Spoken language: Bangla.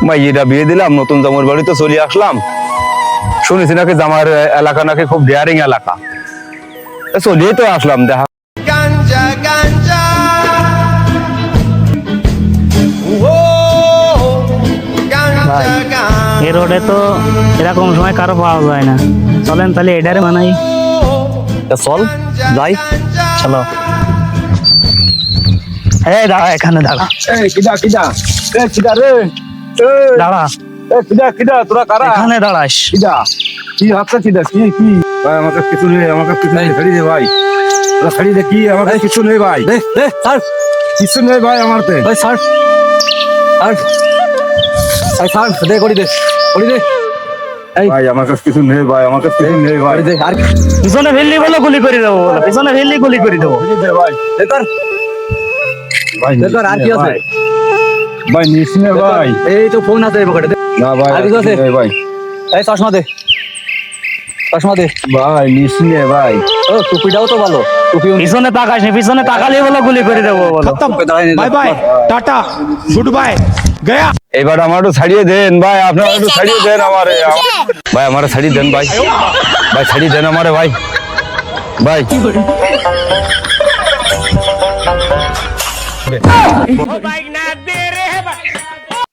মাইয়েটা বিয়ে দিলাম, নতুন জামার বাড়িতে চলে আসলাম। শুনেছি নাকি জামার এলাকা নাকি খুব ডেয়ারিং এলাকা, চলিয়ে তো আসলাম। দেখা গাঞ্জা গাঞ্জা ও গাঞ্জা গাঞ্জা এই রোডে তো এরকম সময় কারো পাওয়া যায় না। চলেন তাহলে এডারে বানাই। চল যাই। চলো। এই দাঁড়া, এখানে দাঁড়া। দাঁড়া, তোরা কারা? এখানে দাঁড়াস। কি হাতটা কি ভাই? আমাকে কিছু নেই, আমাকে কিছু নেই, ছাড়ি দে ভাই, তোরা ছাড়ি দে। কি আমাকে কিছু নেই ভাই, কিছু নেই ভাই আমার তে। ভাই আমার কাছে কিছু নেই ভাই, আমার কাছে কিছু নেই ভাই। পিছনে ফেললি বলো গুলি করে দেবো, পিছনে ফেললি গুলি করে দেবো। ভাই আর কি আছে ভাই? নিস নে ভাই। এই তো ফোন আছে পকেটে। না ভাই আর কিছু আছে? নেই ভাই। এই চশমা দে, চশমা দে। ভাই নিস নে ভাই। ও টুপিটাও তো ভালো, টুপিও পিছনে তাকাস নি, পিছনে তাকালে বলো গুলি করে দেবো বলো। Bye bye tata good bye गया। এবার আমার একটু ছাড়িয়ে দেন ভাই, আপনারা একটু ছাড়িয়ে দেন আমারে ভাই, আমারে ছাড়িয়ে দেন ভাই, ভাই ছাড়িয়ে দেন আমারে ভাই, ভাই বাইক না দে